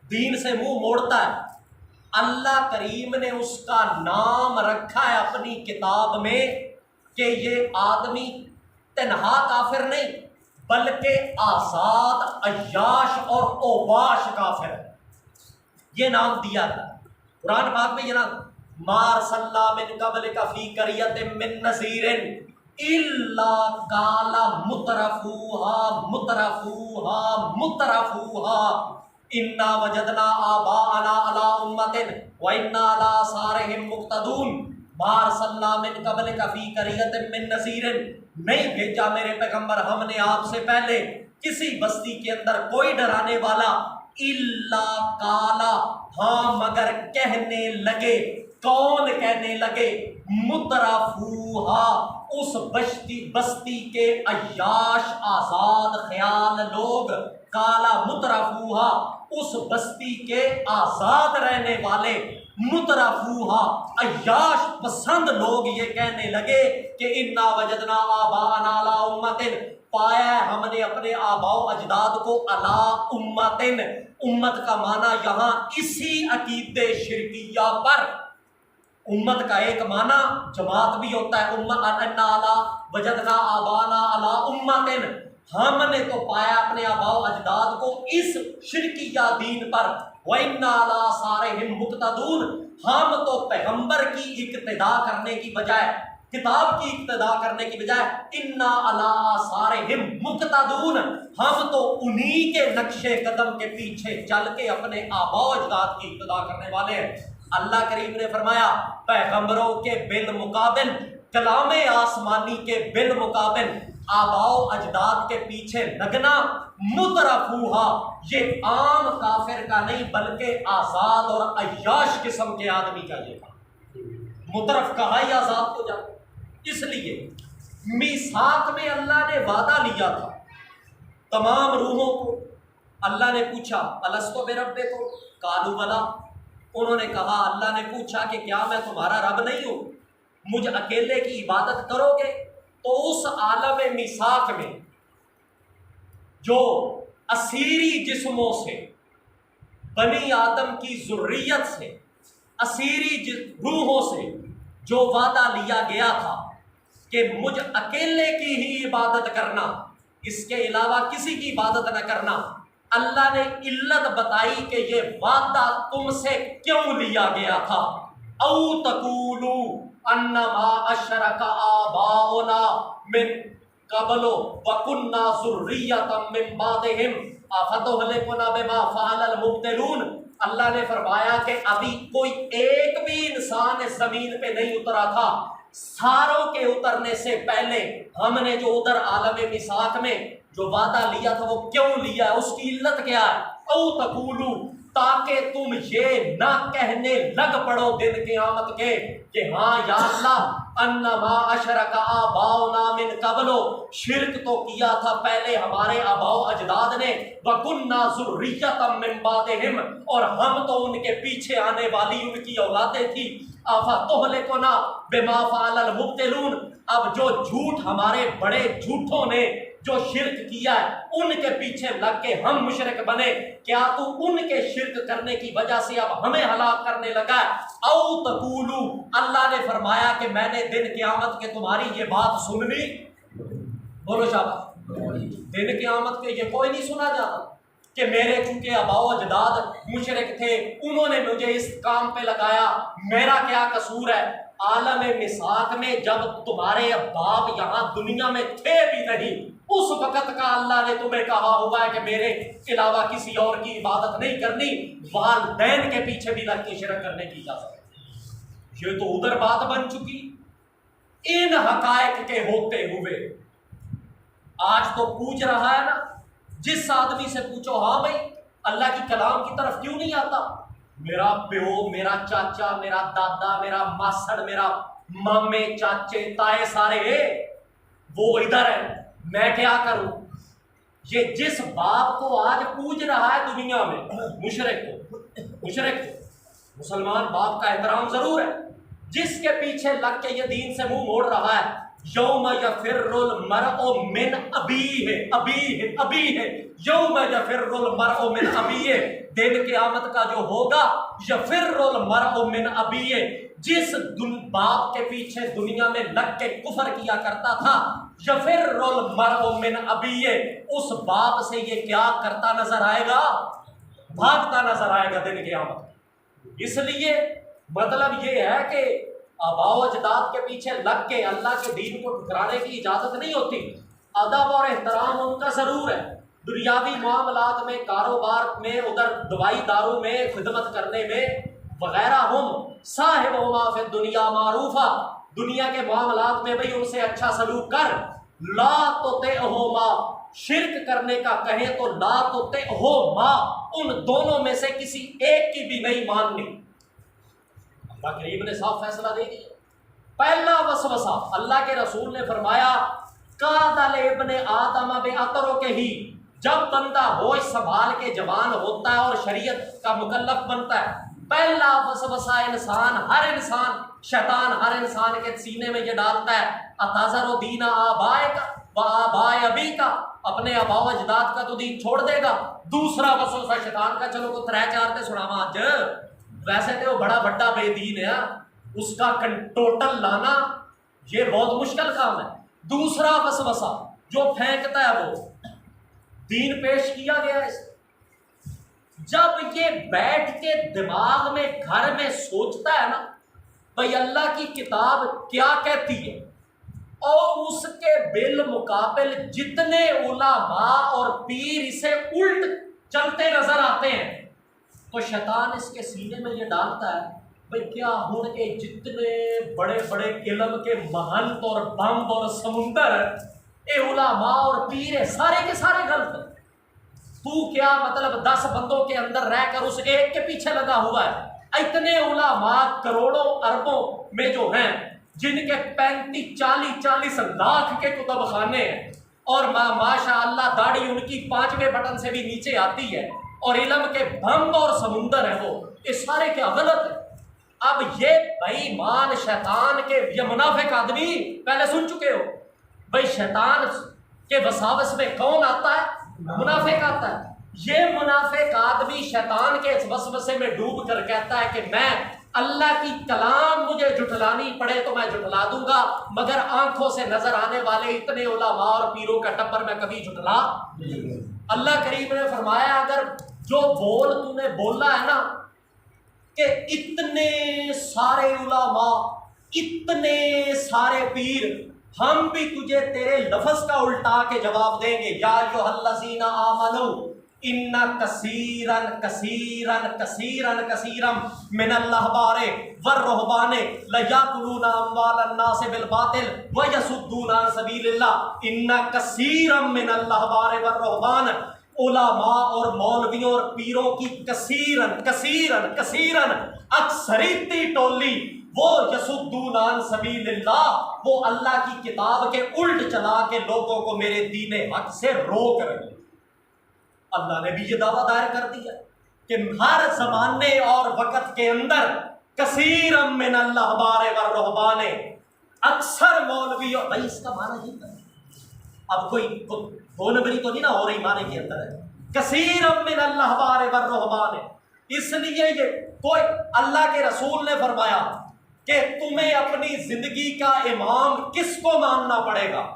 دین سے منہ موڑتا ہے، اللہ کریم نے اس کا نام رکھا ہے اپنی کتاب میں کہ یہ آدمی تنہا کافر نہیں بلکہ آزاد عیاش اور اوباش کافر ہے، یہ نام دیا تھا قرآن پاک میں۔ یہ نام مار صلی من قبلک فی قریۃ من نذیر الا قال مترفوها انا وجدنا آباءنا علی امۃ وانا علی آثارہم مقتدون۔ مار صلی اللہ من قبلک فی قریۃ من نذیر، نہیں بھیجا میرے پیغمبر ہم نے آپ سے پہلے کسی بستی کے اندر کوئی ڈرانے والا، الا قال، ہاں مگر کہنے لگے، کون کہنے لگے؟ مترفوہا، اس بستی کے عیاش آزاد خیال لوگ، کالا مترفوہا، اس بستی کے آزاد رہنے والے، مترفوہا عیاش پسند لوگ یہ کہنے لگے کہ انا وجدنا آباءنا علی امۃ، پایا ہے ہم نے اپنے آباء و اجداد کو علی امۃ، امت کا معنی یہاں اسی عقیدے شرکیہ پر، امت کا ایک معنی جماعت بھی ہوتا ہے، امت انا علی وجدنا آباءنا علی امۃ، ہم نے تو پایا اپنے آباء و اجداد کو اس شرکیہ دین پر، وَإِنَّا عَلَىٰ آثَارِهِم مُقْتَدُونَ، ہم تو پیغمبر کی اقتدا کرنے کی بجائے، کتاب کی اقتدا کرنے کی بجائے، اِنَّا عَلَىٰ آثَارِهِم مُقْتَدُونَ، ہم تو انہی کے نقش قدم کے پیچھے چل کے اپنے آباء و اجداد کی اقتدا کرنے والے ہیں۔ اللہ کریم نے فرمایا پیغمبروں کے بالمقابل، کلام آسمانی کے بالمقابل آباء و اجداد کے پیچھے لگنا، مترفوہا، یہ عام کافر کا نہیں بلکہ آزاد اور عیاش قسم کے آدمی کا یہ تھا۔ مترف کہا ہی آزاد ہو جاتا، اس لیے میثاق میں اللہ نے وعدہ لیا تھا تمام روحوں کو۔ اللہ نے پوچھا الست بربکم قالوا بلی، انہوں نے کہا، اللہ نے پوچھا کہ کیا میں تمہارا رب نہیں ہوں، مجھ اکیلے کی عبادت کرو گے؟ تو اس عالم میثاق میں جو اسیری جسموں سے، بنی آدم کی ذریت سے، اسیری روحوں سے جو وعدہ لیا گیا تھا کہ مجھ اکیلے کی ہی عبادت کرنا، اس کے علاوہ کسی کی عبادت نہ کرنا، اللہ نے علت بتائی کہ یہ وعدہ تم سے کیوں لیا گیا تھا. او تقولو انما اشرک آباؤنا من قبل وکننا ذریۃ من بعدہم افتہلکنا بما فعل المبطلون. اللہ نے فرمایا کہ ابھی کوئی ایک بھی انسان اس زمین پہ نہیں اترا تھا. ساروں کے اترنے سے پہلے ہم نے جو ادھر عالم میثاق میں جو وعدہ لیا تھا وہ کیوں لیا ہے, اس کی علت کیا ہے؟ او تقولو, تاکہ تم یہ نہ کہنے لگ پڑو دن قیامت کے کہ ہاں یا اللہ انما اشرک آباؤنا من قبل, شرک تو کیا تھا پہلے ہمارے آباؤ اجداد نے, وکننا ذریۃ من بعدہم, اور ہم تو ان کے پیچھے آنے والی ان کی اولادیں تھی. افتہلکنا بما فعل المبطلون, اب جو جھوٹ ہمارے بڑے جھوٹوں نے جو شرک کیا ہے ان کے پیچھے لگ کے ہم مشرک بنے, کیا تو ان کے شرک کرنے کی وجہ سے اب ہمیں ہلاک کرنے لگا ہے؟ او تقولو, اللہ نے فرمایا کہ میں نے دن قیامت کے تمہاری یہ بات سن لی. بولو شاباش. دن قیامت کے یہ کوئی نہیں سنا جاتا کہ میرے چونکہ آباؤ اجداد مشرک تھے, انہوں نے مجھے اس کام پہ لگایا, میرا کیا قصور ہے. عالم میثاق میں جب تمہارے باپ یہاں دنیا میں تھے بھی نہیں, اس وقت کا اللہ نے تمہیں کہا ہوا ہے کہ میرے علاوہ کسی اور کی عبادت نہیں کرنی, والدین کے پیچھے بھی لگ کے شرک کرنے کی اجازت ہے. یہ تو ادھر بات بن چکی. ان حقائق کے ہوتے ہوئے آج تو پوچھ رہا ہے نا, جس آدمی سے پوچھو ہاں بھائی اللہ کی کلام کی طرف کیوں نہیں آتا, میرا پیو, میرا چاچا, میرا دادا, میرا ماسڑ, میرا مامے, چاچے, تائے سارے وہ ادھر ہیں, میں کیا کروں. یہ جس باپ کو آج پوج رہا ہے دنیا میں, مشرک کو مسلمان باپ کا احترام ضرور ہے, جس کے پیچھے لگ کے یہ دین سے منہ موڑ رہا ہے. یوم یفر المرء من ابیہ یوم یفر المرء من ابیہ, دن قیامت کا جو ہوگا یفر المرء من ابیہ, جس باپ کے پیچھے دنیا میں لگ کے کفر کیا کرتا تھا, یفر المرء من ابیہ, اس باپ سے یہ کیا کرتا نظر آئے گا, بھاگتا نظر آئے گا دن قیامت. اس لیے مطلب یہ ہے کہ آباؤ اجداد کے پیچھے لگ کے اللہ کے دین کو ٹھکرانے کی اجازت نہیں ہوتی. ادب اور احترام ان کا ضرور ہے, دنیاوی معاملات میں, کاروبار میں, ادھر دوائی دارو میں, خدمت کرنے میں وغیرہ, ہم صاحب ما فی الدنیا معروفہ, دنیا کے معاملات میں بھئی ان سے اچھا سلوک کر. لا تطعہما, شرک کرنے کا کہیں تو لا تطعہما, ان دونوں میں سے کسی ایک کی بھی نہیں ماننی. اللہ کریم نے صاف فیصلہ دے دیا. پہلا وسوسہ اللہ کے رسول نے فرمایا قاتل ابن آدم بعطرو کے ہی, جب بندہ ہوش سنبھال کے جوان ہوتا ہے اور شریعت کا مکلف بنتا ہے, پہلا وسوسہ انسان شیطان ہر انسان کے سینے میں یہ ڈالتا ہے, اتذر دین آبائک و آبائے ابیک, اپنے آباؤ اجداد کا تو دین چھوڑ دے گا. دوسرا وسوسہ شیطان کا, چلو کو 3-4 تے سناواں اج, ویسے تو وہ بڑا بڑا بے دین ہے, اس کا ٹوٹل لانا یہ بہت مشکل کام ہے. دوسرا وسوسہ جو پھینکتا ہے وہ دین پیش کیا گیا ہے. جب یہ بیٹھ کے دماغ میں گھر میں سوچتا ہے نا بھائی اللہ کی کتاب کیا کہتی ہے, اور اس کے بالمقابل جتنے علماء اور پیر اسے الٹ چلتے نظر آتے ہیں, تو شیطان اس کے سینے میں یہ ڈالتا ہے بھئی کیا ہوں کے جتنے بڑے بڑے علم کے محنت اور بمب اور سمندر اے علماء اور پیر سارے کے سارے غلط ہیں. تو کیا مطلب 10 بندوں کے اندر رہ کر اس ایک کے پیچھے لگا ہوا ہے. اتنے علماء کروڑوں اربوں میں جو ہیں, جن کے 35-40 لاکھ کے کتب خانے ہیں, اور ماشاء اللہ داڑھی ان کی 5ویں بٹن سے بھی نیچے آتی ہے, اور علم کے بھم اور سمندر ہیں, وہ اس سارے کیا غلط ہے. اب یہ بے ایمان شیطان کے, یہ منافق آدمی پہلے سن چکے ہو بھائی, شیطان کے وساوس میں کون آتا ہے, منافق آتا ہے. یہ منافق آدمی شیطان کے اس وسوسے میں ڈوب کر کہتا ہے کہ میں اللہ کی کلام مجھے جھٹلانی پڑے تو میں جھٹلا دوں گا, مگر آنکھوں سے نظر آنے والے اتنے علماء اور پیروں کا ٹبر میں کبھی جھٹلا نہیں. اللہ کریم نے فرمایا اگر جو بول تو نے بولا ہے نا کہ اتنے سارے علماء، اتنے سارے پیر، ہم بھی تجھے تیرے لفظ کا الٹا کے جواب دیں گے، یا ایھا الذین آمنوا ان کثیرن کثیرن کثیرن کثیرم من الاحبار والرہبان لیاکلون اموال الناس بالباطل ویصدون عن سبیل اللہ ان کثیرم من الاحبار والرہبان، علماء اور مولویوں اور پیروں کی کثیرن کثیرن کثیرن اکثریتی ٹولی، وہ یصدون عن سبیل اللہ، وہ اللہ کی کتاب کے الٹ چلا کے لوگوں کو میرے دین حق سے روک رہے ہیں۔ اللہ نے بھی یہ دعویٰ دائر کر دیا کہ ہر زمانے اور وقت کے اندر کثیر من الاحبار والرہبان، اکثر مولوی، اور بھائی اس کا معنی ہی کریں، اب کوئی دو نمبری تو نہیں نہ ہو رہی، معنی کے اندر ہے کثیر من الاحبار والرہبان۔ اس لیے یہ کوئی اللہ کے رسول نے فرمایا کہ تمہیں اپنی زندگی کا امام کس کو ماننا پڑے گا؟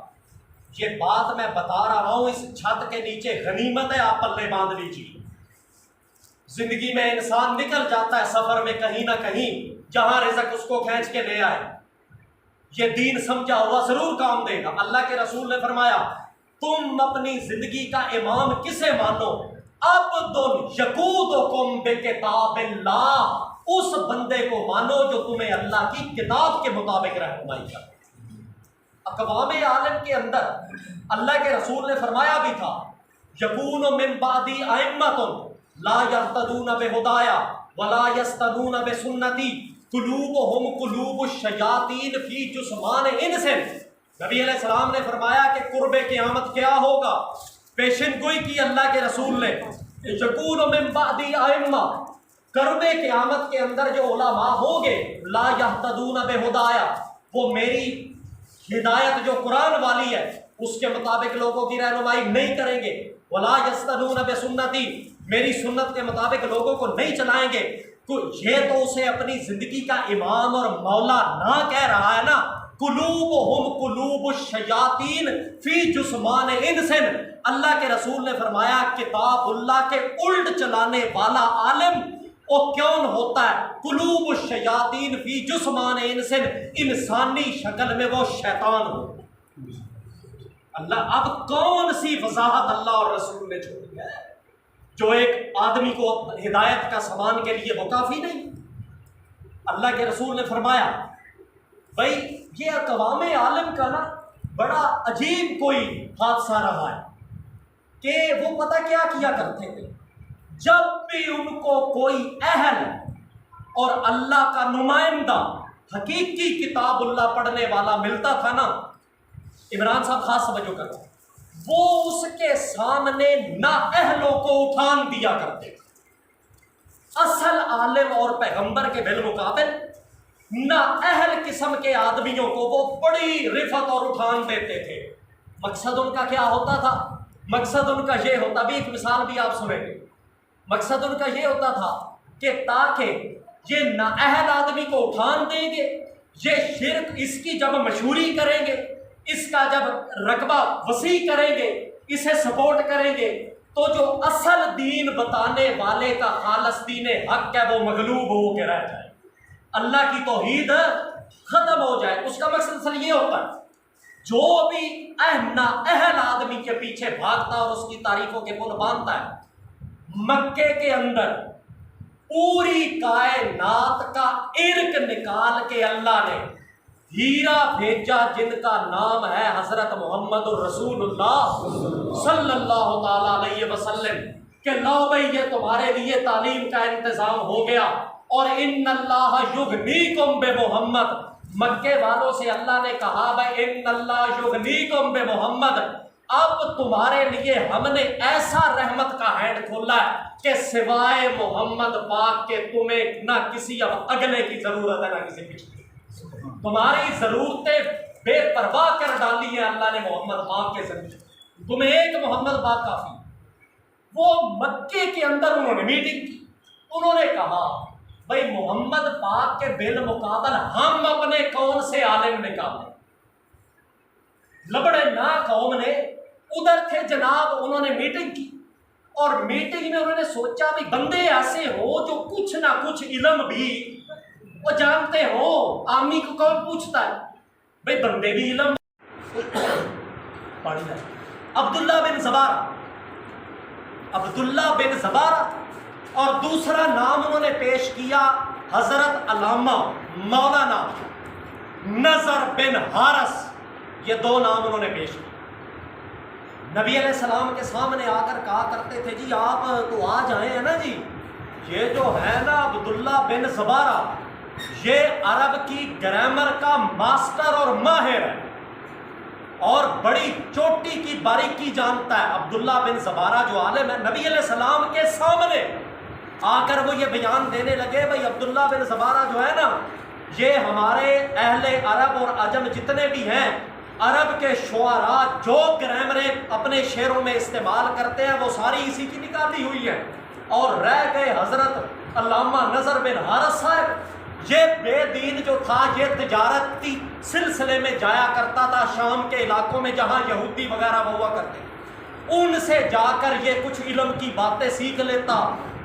یہ بات میں بتا رہا ہوں اس چھت کے نیچے غنیمت ہے، آپ پلے باندھ لیجیے۔ زندگی میں انسان نکل جاتا ہے سفر میں کہیں نہ کہیں، جہاں رزق اس کو کھینچ کے لے آئے، یہ دین سمجھا ہوا ضرور کام دے گا۔ اللہ کے رسول نے فرمایا تم اپنی زندگی کا امام کسے مانو؟ عبد یقودکم بکتاب اللہ، اس بندے کو مانو جو تمہیں اللہ کی کتاب کے مطابق رہنمائی کرے۔ اقوام عالم کے اندر اللہ کے رسول نے فرمایا بھی تھا یکون من بعدی ائمۃ لا یہتدون بہدایا ولا یستنون بسنتی قلوبہم قلوب الشیاطین فی جثمان انس۔ نبی علیہ السلام نے فرمایا کہ قرب قیامت کیا ہوگا، پیشن گوئی کی اللہ کے رسول نے، یکون من بعدی ائمہ، قرب قیامت کے اندر جو علماء ہوں گے لا یہتدون بہدایا، وہ میری ہدایت جو قرآن والی ہے اس کے مطابق لوگوں کی رہنمائی نہیں کریں گے، ولا یستنون بسنتی، میری سنت کے مطابق لوگوں کو نہیں چلائیں گے۔ یہ تو اسے اپنی زندگی کا امام اور مولا نہ کہہ رہا ہے نا، قلوبہم قلوب الشیاطین فی جثمان انس۔ اللہ کے رسول نے فرمایا کتاب اللہ کے الٹ چلانے والا عالم وہ کون ہوتا ہے؟ قلوب الشیاطین فی جثمان انس، انسانی شکل میں وہ شیطان ہو۔ اللہ اب کون سی وضاحت اللہ اور رسول نے چھوڑی ہے؟ جو ایک آدمی کو ہدایت کا سامان کے لیے وہ کافی نہیں؟ اللہ کے رسول نے فرمایا بھائی یہ اقوام عالم کا نا بڑا عجیب کوئی حادثہ رہا ہے کہ وہ پتہ کیا کیا کرتے تھے، جب بھی ان کو کوئی اہل اور اللہ کا نمائندہ حقیقی کتاب اللہ پڑھنے والا ملتا تھا نا، عمران صاحب خاص توجہ کرو، وہ اس کے سامنے نا اہلوں کو اٹھان دیا کرتے تھے۔ اصل عالم اور پیغمبر کے بالمقابل نا اہل قسم کے آدمیوں کو وہ بڑی رفعت اور اٹھان دیتے تھے۔ مقصد ان کا کیا ہوتا تھا؟ مقصد ان کا یہ ہوتا، بھی ایک مثال بھی آپ سنیں گے، مقصد ان کا یہ ہوتا تھا کہ تاکہ یہ نااہل آدمی کو اٹھان دیں گے، یہ شرک اس کی جب مشہوری کریں گے، اس کا جب رقبہ وسیع کریں گے، اسے سپورٹ کریں گے، تو جو اصل دین بتانے والے کا خالص دین حق ہے وہ مغلوب ہو کے رہ جائے، اللہ کی توحید ختم ہو جائے۔ اس کا مقصد اصل یہ ہوتا ہے جو بھی نااہل آدمی کے پیچھے بھاگتا اور اس کی تعریفوں کے پل باندھتا ہے، مکے کے اندر پوری کائنات کا ارق نکال کے اللہ نے ہیرا بھیجا جن کا نام ہے حضرت محمد الرسول اللہ صلی اللہ تعالی علیہ وسلم، کہ لو بھائی یہ تمہارے لیے تعلیم کا انتظام ہو گیا، اور ان اللہ یغنیکم بے محمد، مکے والوں سے اللہ نے کہا بھائی ان اللہ یغنیکم بے محمد، اب تمہارے لیے ہم نے ایسا رحمت کا ہینڈ کھولا ہے کہ سوائے محمد پاک کے تمہیں نہ کسی اب اگلے کی ضرورت ہے نہ کسی پچھلے، تمہاری ضرورتیں بے پرواہ کر ڈالی ہیں اللہ نے محمد پاک کے ذریعے، تمہیں ایک محمد پاک کافی۔ وہ مکے کے اندر انہوں نے میٹنگ کی، انہوں نے کہا بھائی محمد پاک کے بالمقابل ہم اپنے کون سے عالم نکالیں؟ لبڑے نا قوم نے ادھر تھے جناب، انہوں نے میٹنگ کی، اور میٹنگ میں انہوں نے سوچا بھی بندے ایسے ہو جو کچھ نہ کچھ علم بھی وہ جانتے ہو، عامی کو کون پوچھتا ہے بھئی بندے بھی علم پڑھ لیں۔ عبداللہ بن زبارہ اور دوسرا نام انہوں نے پیش کیا حضرت علامہ مولانا نذر بن حارث، یہ دو نام انہوں نے پیش کیے۔ نبی علیہ السلام کے سامنے آ کر کہا کرتے تھے جی آپ تو آج آئے ہیں نا جی، یہ جو ہے نا عبداللہ بن زبارہ یہ عرب کی گرامر کا ماسٹر اور ماہر ہے اور بڑی چوٹی کی باریکی جانتا ہے۔ عبداللہ بن زبارہ جو عالم ہے، نبی علیہ السلام کے سامنے آ کر وہ یہ بیان دینے لگے بھئی عبداللہ بن زبارہ جو ہے نا یہ ہمارے اہل عرب اور عجم جتنے بھی ہیں، عرب کے شعراء جو گرامریں اپنے شعروں میں استعمال کرتے ہیں وہ ساری اسی کی نکالی ہوئی ہے، اور رہ گئے حضرت علامہ نذر بن حارث صاحب، یہ بے دین جو تھا یہ تجارتی سلسلے میں جایا کرتا تھا شام کے علاقوں میں جہاں یہودی وغیرہ ہوا کرتے، ان سے جا کر یہ کچھ علم کی باتیں سیکھ لیتا،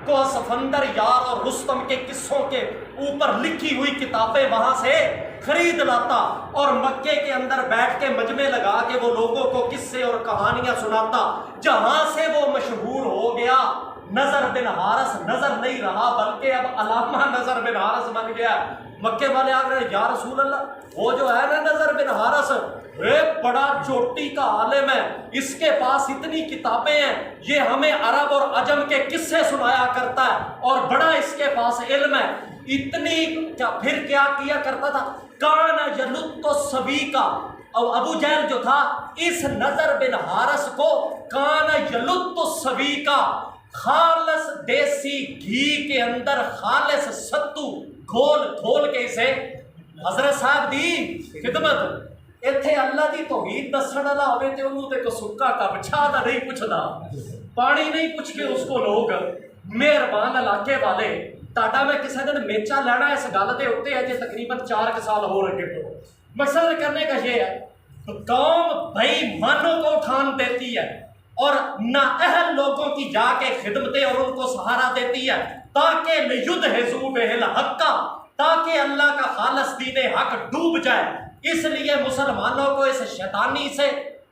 کو سفندر یار اور رستم کے قصوں کے اوپر لکھی ہوئی کتابیں وہاں سے خرید لاتا اور مکے کے اندر بیٹھ کے مجمع لگا کے وہ لوگوں کو قصے اور کہانیاں سناتا، جہاں سے وہ مشہور ہو گیا۔ نذر بن حارث نظر نہیں رہا بلکہ اب علامہ نذر بن حارث بن گیا۔ مکے والے آ گئے یا رسول اللہ وہ جو ہے نا نذر بن حارث بڑا چوٹی کا عالم ہے، اس کے پاس اتنی کتابیں ہیں، یہ ہمیں عرب اور عجم کے قصے سنایا کرتا ہے اور بڑا اس کے پاس علم ہے۔ اتنی پھر کیا کیا کرتا تھا، کان یلط السبیکا، اور ابو جہل جو تھا اس نذر بن حارث کو کان یلط السبیکا، خالص دیسی گھی کے اندر خالص ستو گھول کے اسے حضرت صاحب دی خدمت اتھے اللہ دی توحید دسن والا ہوئے تے انہوں تے کو سکا کا بچھا دا نہیں پوچھدا، پانی نہیں پوچھ کے اس کو لوگ مہربان علاقے والے تاڈا میں کسی دن میچا لینا اس گل دے اوتے ہے جے تقریباً 4 سال ہو رہے تو مقصد کرنے کا یہ ہے قوم بھائی مانوں کو اٹھان دیتی ہے اور نااہل لوگوں کی جا کے خدمتیں اور ان کو سہارا دیتی ہے تاکہ لیدھزوا بہ الحق، تاکہ اللہ کا خالص دین حق ڈوب جائے۔ اس لیے مسلمانوں کو اس شیطانی سے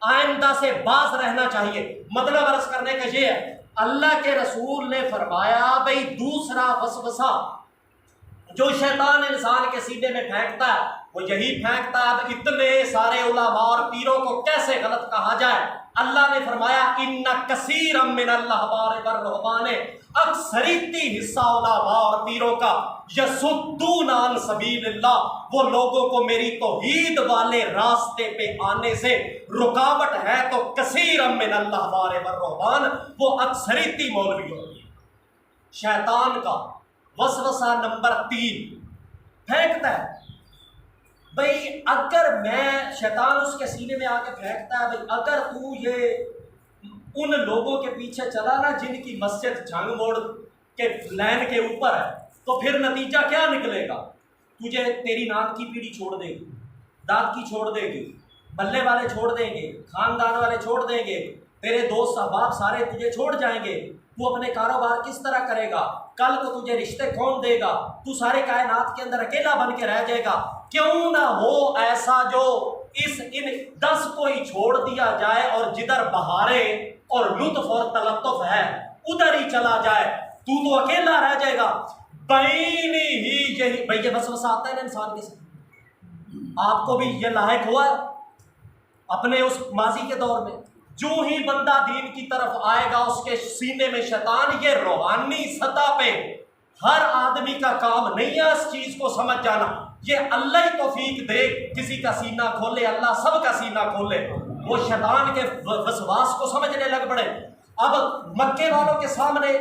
آئندہ سے باز رہنا چاہیے۔ مطلب عرض کرنے کا یہ ہے اللہ کے رسول نے فرمایا بھئی دوسرا وسوسہ جو شیطان انسان کے سینے میں پھینکتا ہے وہ یہی پھینکتا ہے۔ اب اتنے سارے علماء اور پیروں کو کیسے غلط کہا جائے؟ اللہ نے فرمایا ان کثیرا من الاحبار والرہبان، اکثریتی حصہ علماء اور پیروں کا یصدون عن سبیل اللہ، وہ لوگوں کو میری توحید والے راستے پہ آنے سے رکاوٹ ہے۔ تو کثیرا من الاحبار والرہبان وہ اکثریتی مولوی ہوتی ہے۔ شیطان کا وسوسہ نمبر 3 پھینکتا ہے بھئی اگر میں شیطان اس کے سینے میں آ کے پھینکتا ہے بھئی اگر تو یہ ان لوگوں کے پیچھے چلا نا جن کی مسجد جھنگ موڑ کے لین کے اوپر ہے تو پھر نتیجہ کیا نکلے گا؟ تجھے تیری ناک کی پیڑھی چھوڑ دے گی، دانت کی چھوڑ دے گی، محلے والے چھوڑ دیں گے، خاندان والے چھوڑ دیں گے، تیرے دوست احباب سارے تجھے چھوڑ جائیں گے، تو اپنے کاروبار کس طرح کرے گا؟ کل کو تجھے رشتے کون دے گا؟ تو سارے کائنات کے اندر اکیلا بن کے رہ جائے گا۔ کیوں نہ ہو ایسا جو ان 10 کو ہی چھوڑ دیا جائے اور جدھر بہاریں اور لطف اور تلطف ہے ادھر ہی چلا جائے، تو اکیلا رہ جائے گا۔ بین ہی یہی بھئی یہ وسوسہ آتا ہے نا انسان کے ساتھ، آپ کو بھی یہ لاحق ہوا ہے اپنے اس ماضی کے دور میں؟ جو ہی بندہ دین کی طرف آئے گا اس کے سینے میں شیطان، یہ روحانی سطح پہ ہر آدمی کا کام نہیں ہے اس چیز کو سمجھ جانا، یہ اللہ ہی توفیق دے کسی کا سینہ کھولے، اللہ سب کا سینہ کھولے، وہ شیطان کے وسواس کو سمجھنے لگ پڑے۔ اب مکے والوں کے سامنے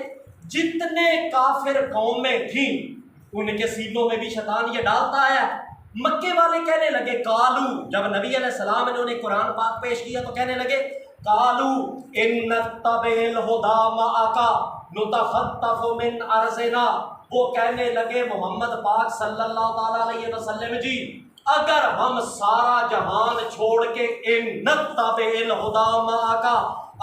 جتنے کافر قومیں تھیں ان کے سینوں میں بھی شیطان یہ ڈالتا ہے۔ مکے والے کہنے لگے کالو، جب نبی علیہ السلام نے انہیں قرآن پاک پیش کیا تو کہنے لگے کالو ان نتبع الہدی معک نتخطف من ارضنا، وہ کہنے لگے محمد پاک صلی اللہ تعالی علیہ وسلم جی اگر ہم سارا جہان چھوڑ کے ان نتبع الہدی معک،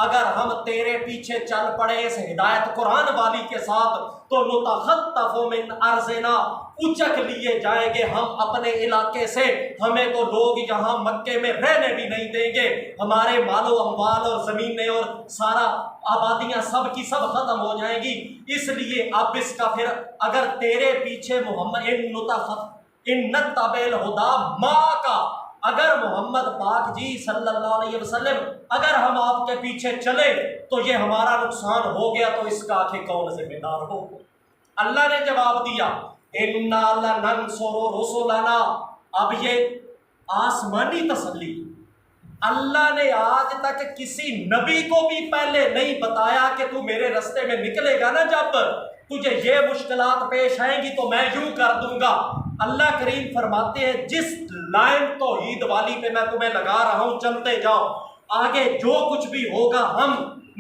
اگر ہم تیرے پیچھے چل پڑے اس ہدایت قرآن والی کے ساتھ، تو نتخطف من ارضنا، اچک لیے جائیں گے ہم اپنے علاقے سے، ہمیں تو لوگ یہاں مکے میں رہنے بھی نہیں دیں گے، ہمارے مال و اموال اور زمینیں اور سارا آبادیاں سب کی سب ختم ہو جائیں گی۔ اس لیے اب اس کا پھر اگر تیرے پیچھے محمد ان نتبع الہدی معک، اگر محمد پاک جی صلی اللہ علیہ وسلم اگر ہم آپ کے پیچھے چلے تو یہ ہمارا نقصان ہو گیا تو اس کا آخر کون ذمہ دار ہو؟ اللہ نے جواب دیا انا لننصر رسلنا۔ اب یہ آسمانی تسلی، اللہ نے آج تک کسی نبی کو بھی پہلے نہیں بتایا کہ تو میرے رستے میں نکلے گا نا، جب تجھے یہ مشکلات پیش آئیں گی تو میں یوں کر دوں گا۔ اللہ کریم فرماتے ہیں جس لائن توحید والی پہ میں تمہیں لگا رہا ہوں چلتے جاؤ، آگے جو کچھ بھی ہوگا ہم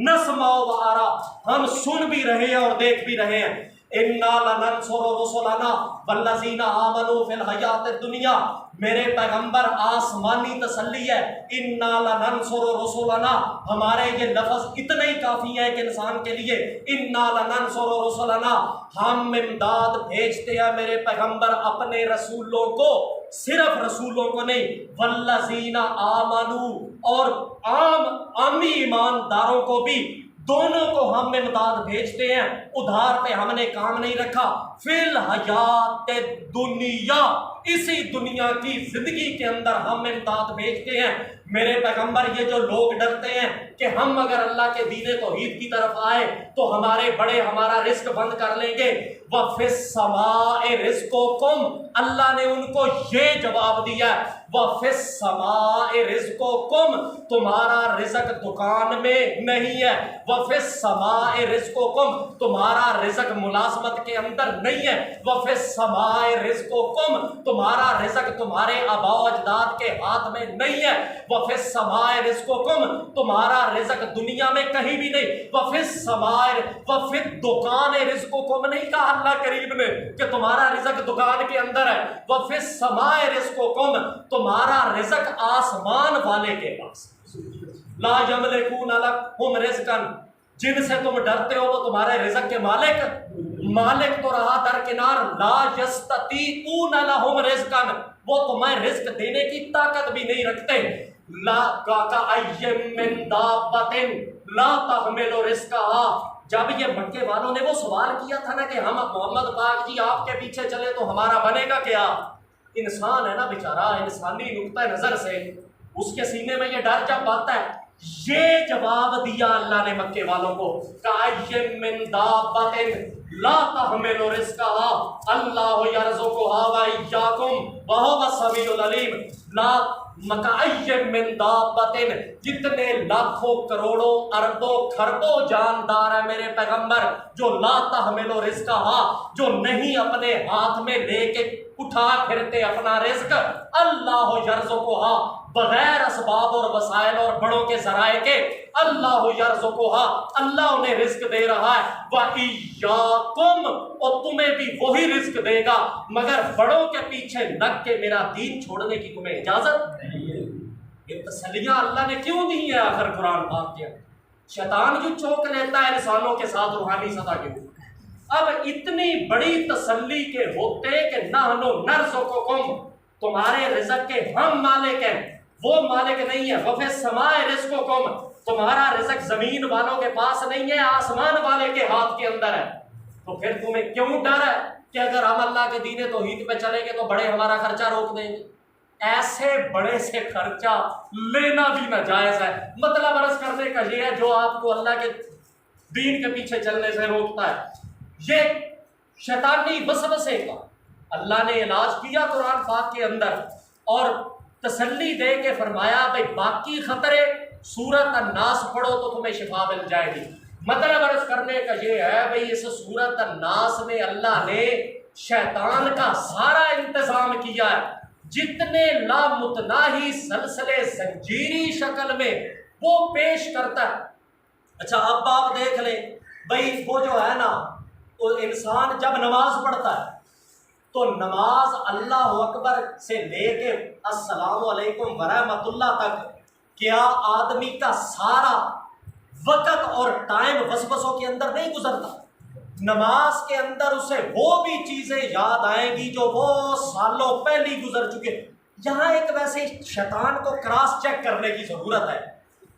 نسمع و آرا، ہم سن بھی رہے ہیں اور دیکھ بھی رہے ہیں۔ انا لننصر رسلنا والذین آمنوا فی الحیات الدنیا، میرے پیغمبر آسمانی تسلی ہے، انا لننصر رسلنا، ہمارے یہ لفظ اتنے ہی کافی ہے کہ انسان کے لیے، انا لننصر رسلنا، ہم امداد بھیجتے ہیں میرے پیغمبر اپنے رسولوں کو، صرف رسولوں کو نہیں، والذین آمنوا، اور عامی ایمانداروں کو بھی، دونوں کو ہم امداد بھیجتے ہیں۔ ادھار پہ ہم نے کام نہیں رکھا، فی الحیات دنیا، اسی دنیا کی زندگی کے اندر ہم امداد بھیجتے ہیں۔ میرے پیغمبر یہ جو لوگ ڈرتے ہیں کہ ہم اگر اللہ کے دین توحید کی طرف آئے تو ہمارے بڑے ہمارا رزق بند کر لیں گے، وَفِي السَّمَاءِ رِزْقُكُمْ، اللہ نے ان کو یہ جواب دیا وَفِي السَّمَاءِ رِزْقُكُمْ، تمہارا رزق دکان میں نہیں ہے، وَفِي السَّمَاءِ رِزْقُكُمْ، تمہارا رزق ملازمت کے اندر نہیں ہے، وَفِي السَّمَاءِ رِزْقُكُمْ، تمہارا رزق تمہارے آباء و اجداد کے ہاتھ میں نہیں ہے، وَفِي السَّمَاءِ رِزْقُكُمْ، تمہارا رزق دنیا میں کہیں بھی نہیں، وَفِي السَّمَاءِ وَفِي الدُّکَانِ رِزْقُكُمْ نہیں کہا اللہ کریم نے کہ تمہارا رزق دکان کے اندر ہے، وَفِي السَّمَاءِ رِزْقُكُمْ، تمہارا رزق آسمان والے کے پاس۔ لا یملکون لکم رزقا، جن سے تم ڈرتے ہو وہ تمہارے رزق کے مالک تو رہا درکنار، لا یستطیعون لہم رزقا، وہ تمہیں رزق دینے کی طاقت بھی نہیں رکھتے۔ لا کأی من دابۃ لا تحمل رزقها، جب یہ مکے والوں نے وہ سوال کیا تھا نا کہ ہم محمد پاک جی آپ کے پیچھے چلے تو ہمارا بنے گا کیا، انسان ہے نا بیچارہ، انسانی نقطۂ نظر سے اس کے سینے میں یہ ڈر جب آتا ہے، یہ جواب دیا اللہ نے مکے والوں کو، کأی من دابۃ لا تحمل رزقها اللہ یرزقها وإیاکم وہو السمیع العلیم، لا کأی من دابۃ، کتنے لاکھوں کروڑوں اربوں خربوں جاندار ہے میرے پیغمبر جو لا تحمل رزقها، جو نہیں اپنے ہاتھ میں لے کے اٹھا پھرتے اپنا رزق، اللہ یرزقها، بغیر اسباب اور وسائل اور بڑوں کے ذرائع کے، اللہ یرزقها، اللہ انہیں رزق دے رہا ہے، وَإِيَّاكُمْ، اور تمہیں بھی وہی رزق دے گا، مگر بڑوں کے پیچھے لگ کے میرا دین چھوڑنے کی تمہیں اجازت نہیں ہے۔ یہ تسلیاں اللہ نے کیوں دی ہیں آخر قرآن پاک کے؟ شیطان جو چوک لیتا ہے انسانوں کے ساتھ روحانی سطح کے اوپر، اب اتنی بڑی تسلی کے ہوتے کہ نحن نرزقکم، تمہارے رزق کے ہم مالک ہیں، وہ مالک نہیں ہے، وفی السماء رزقکم، تمہارا رزق زمین والوں کے پاس نہیں ہے، آسمان والے کے ہاتھ کے اندر ہے، تو پھر تمہیں کیوں ڈر ہے کہ اگر ہم اللہ کے دین توحید پہ چلیں گے تو بڑے ہمارا خرچہ روک دیں گے؟ ایسے بڑے سے خرچہ لینا بھی ناجائز ہے۔ مطلب عرض کرنے کا یہ ہے جو آپ کو اللہ کے دین کے پیچھے چلنے سے روکتا ہے، یہ شیطانی وسوسے کا اللہ نے علاج کیا قرآن پاک کے اندر اور تسلی دے کے فرمایا بھائی باقی خطرے سورۃ الناس پڑھو تو تمہیں شفا مل جائے گی۔ مطلب عرض کرنے کا یہ ہے بھائی اس سورۃ الناس میں اللہ نے شیطان کا سارا انتظام کیا ہے، جتنے لامتناہی سلسلے زنجیری شکل میں وہ پیش کرتا ہے۔ اچھا اب آپ دیکھ لیں بھائی وہ جو ہے نا وہ انسان جب نماز پڑھتا ہے تو نماز اللہ اکبر سے لے کے السلام علیکم ورحمۃ اللہ تک کیا آدمی کا سارا وقت اور ٹائم وسوسوں کے اندر نہیں گزرتا؟ نماز کے اندر اسے وہ بھی چیزیں یاد آئیں گی جو وہ سالوں پہلی گزر چکے۔ یہاں ایک ویسے شیطان کو کراس چیک کرنے کی ضرورت ہے۔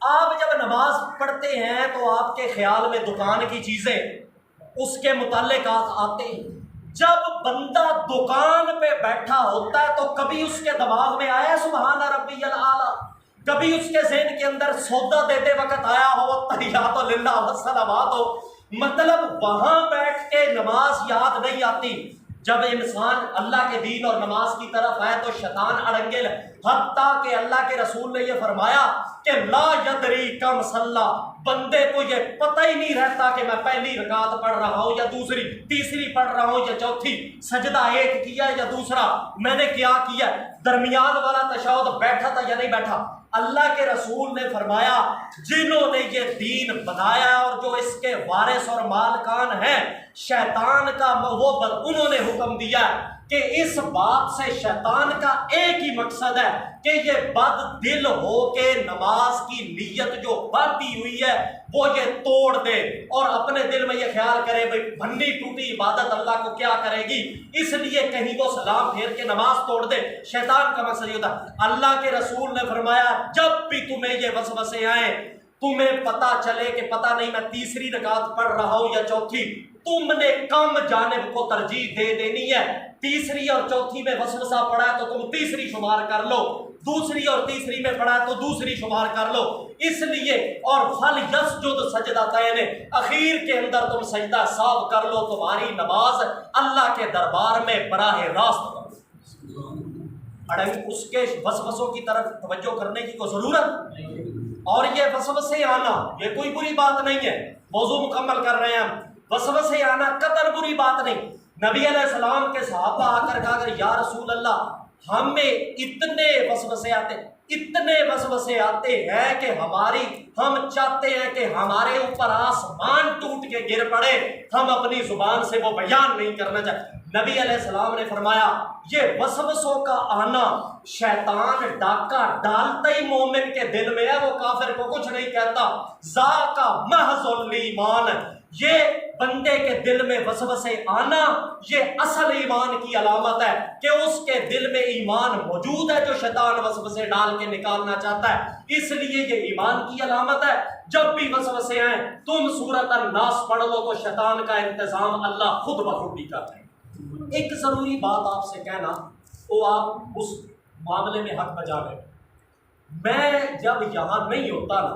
آپ جب نماز پڑھتے ہیں تو آپ کے خیال میں دکان کی چیزیں اس کے متعلقات آتے ہیں۔ جب بندہ دکان پہ بیٹھا ہوتا ہے تو کبھی اس کے دماغ میں آیا سبحان ربی الاعلیٰ؟ کبھی اس کے ذہن کے اندر سودا دیتے وقت آیا ہو تحیات للہ والصلوات ہو؟ مطلب وہاں بیٹھ کے نماز یاد نہیں آتی۔ جب انسان اللہ کے دین اور نماز کی طرف آئے تو شیطان اڑنگے لے، حتیٰ کہ اللہ کے رسول نے یہ فرمایا کہ لا یدری کم صلی، بندے کو یہ پتہ ہی نہیں رہتا کہ میں پہلی رکعت پڑھ رہا ہوں یا دوسری، تیسری پڑھ رہا ہوں یا چوتھی، سجدہ ایک کیا یا دوسرا، میں نے کیا کیا، درمیان والا تشہد بیٹھا تھا یا نہیں بیٹھا۔ اللہ کے رسول نے فرمایا جنہوں نے یہ دین بنایا اور جو اس کے وارث اور مالکان ہیں شیطان کا، وہ انہوں نے حکم دیا کہ اس بات سے شیطان کا ایک ہی مقصد ہے کہ یہ بد دل ہو کے نماز کی نیت جو باندھی ہوئی ہے وہ یہ توڑ دے اور اپنے دل میں یہ خیال کرے بھئی بھنی ٹوٹی عبادت اللہ کو کیا کرے گی، اس لیے کہیں وہ سلام پھیر کے نماز توڑ دے۔ شیطان کا مقصد یہ ہوتا ہے۔ اللہ کے رسول نے فرمایا جب بھی تمہیں یہ وسوسے آئیں، تمہیں پتا چلے کہ پتہ نہیں میں تیسری رکعت پڑھ رہا ہوں یا چوتھی، تم نے کم جانب کو ترجیح دے دینی ہے۔ تیسری اور چوتھی میں وسوسہ پڑا ہے تو تم تیسری شمار کر لو، دوسری اور تیسری میں پڑا ہے تو دوسری شمار کر لو۔ اس لیے اور فَلْيَسْجُدْ سَجْدَتَيْنِ، اخیر کے اندر تم سجدہ صاف کر لو، تمہاری نماز اللہ کے دربار میں براہ راست اس کے وسوسوں کی طرف توجہ کرنے کی کوئی ضرورت۔ اور یہ وسوسے آنا یہ کوئی بری بات نہیں ہے، موضوع مکمل کر رہے ہیں ہم۔ وسوسے آنا قطعاً بری بات نہیں۔ نبی علیہ السلام کے صحابہ آ کر کہا کہ یا رسول اللہ ہمیں اتنے وسوسے آتے ہیں کہ ہم چاہتے ہیں کہ ہمارے اوپر آسمان ٹوٹ کے گر پڑے، ہم اپنی زبان سے وہ بیان نہیں کرنا چاہتے۔ نبی علیہ السلام نے فرمایا یہ وسوسوں کا آنا شیطان ڈاکہ ڈالتا ہی مومن کے دل میں ہے، وہ کافر کو کچھ نہیں کہتا۔ ذاک محض الایمان، یہ بندے کے دل میں وسوسے آنا یہ اصل ایمان کی علامت ہے کہ اس کے دل میں ایمان موجود ہے جو شیطان وسوسے ڈال کے نکالنا چاہتا ہے۔ اس لیے یہ ایمان کی علامت ہے۔ جب بھی وسوسے آئیں تم سورۃ الناس پڑھ لو تو شیطان کا انتظام اللہ خود بخود بھی کرتا ہے۔ ایک ضروری بات آپ سے کہنا، وہ آپ اس معاملے میں حق بجا گئے۔ میں جب یہاں نہیں ہوتا نا